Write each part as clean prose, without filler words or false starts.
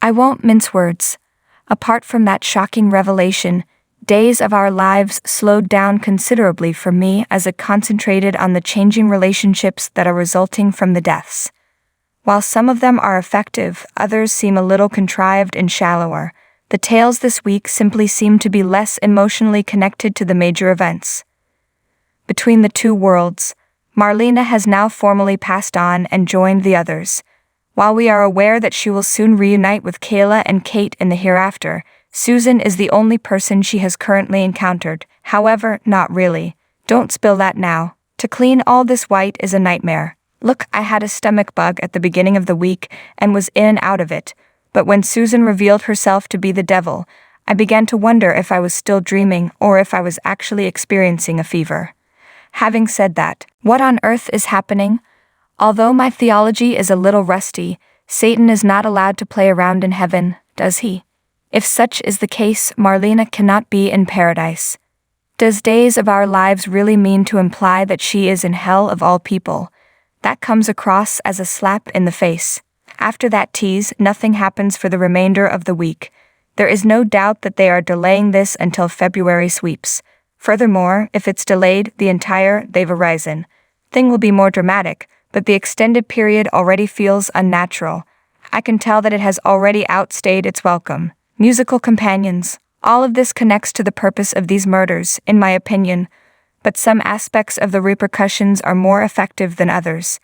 I won't mince words. Apart from that shocking revelation, days of our lives slowed down considerably for me as it concentrated on the changing relationships that are resulting from the deaths. While some of them are effective, others seem a little contrived and shallower. The tales this week simply seem to be less emotionally connected to the major events. Between the two worlds, Marlena has now formally passed on and joined the others. While we are aware that she will soon reunite with Kayla and Kate in the hereafter, Susan is the only person she has currently encountered. However, not really. Don't spill that now. To clean all this white is a nightmare. Look, I had a stomach bug at the beginning of the week and was in and out of it. But when Susan revealed herself to be the devil, I began to wonder if I was still dreaming or if I was actually experiencing a fever. Having said that, what on earth is happening? Although my theology is a little rusty, Satan is not allowed to play around in heaven, does he? If such is the case, Marlena cannot be in paradise. Does days of our lives really mean to imply that she is in hell of all people? That comes across as a slap in the face. After that tease, nothing happens for the remainder of the week. There is no doubt that they are delaying this until February sweeps. Furthermore, if it's delayed the entire they've arisen, thing will be more dramatic, but the extended period already feels unnatural. I can tell that it has already outstayed its welcome. Musical companions. All of this connects to the purpose of these murders, in my opinion, but some aspects of the repercussions are more effective than others.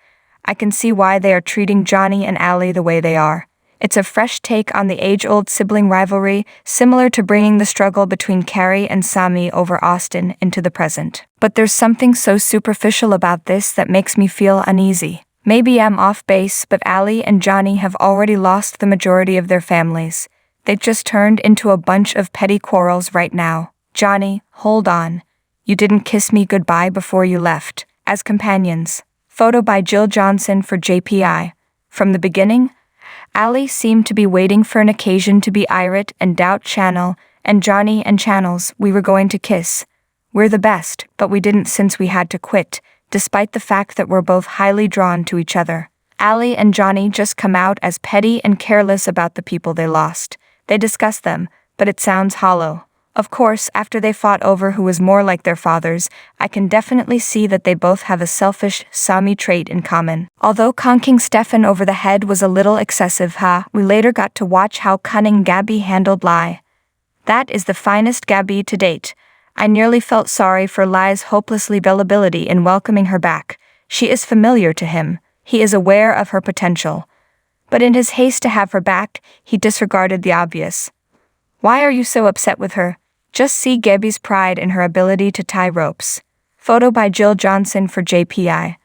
I can see why they are treating Johnny and Allie the way they are. It's a fresh take on the age-old sibling rivalry, similar to bringing the struggle between Carrie and Sami over Austin into the present. But there's something so superficial about this that makes me feel uneasy. Maybe I'm off base, but Allie and Johnny have already lost the majority of their families. They've just turned into a bunch of petty quarrels right now. Johnny, hold on. You didn't kiss me goodbye before you left. As companions. Photo by Jill Johnson for JPI. From the beginning, Allie seemed to be waiting for an occasion to be irate and doubt Channel, and Johnny and Channels, we were going to kiss. We're the best, but we didn't since we had to quit, despite the fact that we're both highly drawn to each other. Allie and Johnny just come out as petty and careless about the people they lost. They discuss them, but it sounds hollow. Of course, after they fought over who was more like their fathers, I can definitely see that they both have a selfish Sami trait in common. Although conking Stefan over the head was a little excessive, we later got to watch how cunning Gabby handled Lai. That is the finest Gabby to date. I nearly felt sorry for Lai's hopelessly availability in welcoming her back. She is familiar to him. He is aware of her potential. But in his haste to have her back, he disregarded the obvious. Why are you so upset with her? Just see Gabby's pride in her ability to tie ropes. Photo by Jill Johnson for JPI.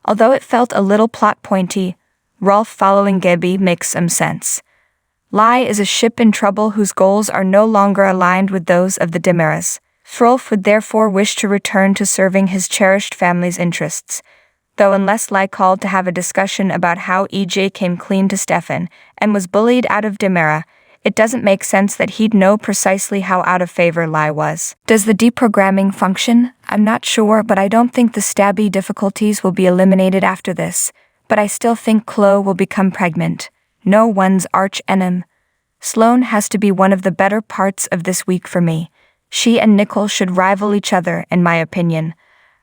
Although it felt a little plot pointy, Rolf following Gabby makes some sense. Lai is a ship in trouble whose goals are no longer aligned with those of the Demaras. Rolf would therefore wish to return to serving his cherished family's interests. Though unless Lai called to have a discussion about how EJ came clean to Stefan and was bullied out of Demara, it doesn't make sense that he'd know precisely how out of favor Lai was. Does the deprogramming function? I'm not sure, but I don't think the stabby difficulties will be eliminated after this. But I still think Chloe will become pregnant. No one's arch enemy. Sloane has to be one of the better parts of this week for me. She and Nicole should rival each other, in my opinion.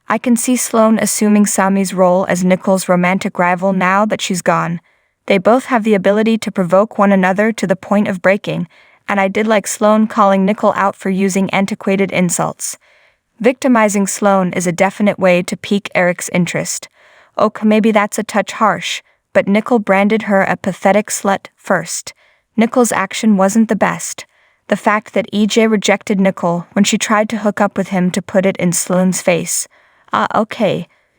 I can see Sloane assuming Sami's role as Nicole's romantic rival now that she's gone. They both have the ability to provoke one another to the point of breaking, and I did like Sloane calling Nicole out for using antiquated insults. Victimizing Sloane is a definite way to pique Eric's interest. Maybe that's a touch harsh, but Nicole branded her a pathetic slut first. Nicole's action wasn't the best. The fact that EJ rejected Nicole when she tried to hook up with him to put it in Sloane's face.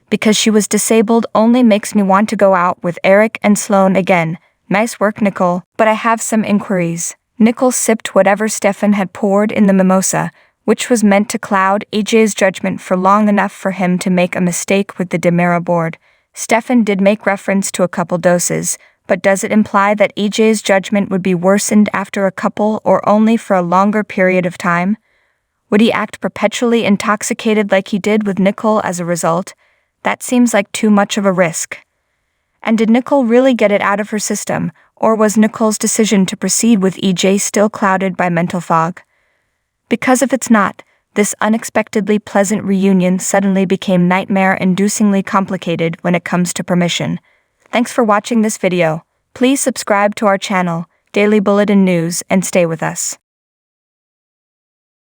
Because she was disabled only makes me want to go out with Eric and Sloane again. Nice work, Nicole. But I have some inquiries. Nicole sipped whatever Stefan had poured in the mimosa, which was meant to cloud EJ's judgment for long enough for him to make a mistake with the Demara board. Stefan did make reference to a couple doses, but does it imply that EJ's judgment would be worsened after a couple or only for a longer period of time? Would he act perpetually intoxicated like he did with Nicole as a result? That seems like too much of a risk. And did Nicole really get it out of her system, or was Nicole's decision to proceed with EJ still clouded by mental fog? Because if it's not, this unexpectedly pleasant reunion suddenly became nightmare-inducingly complicated when it comes to permission. Thanks for watching this video. Please subscribe to our channel, Daily Bulletin News, and stay with us.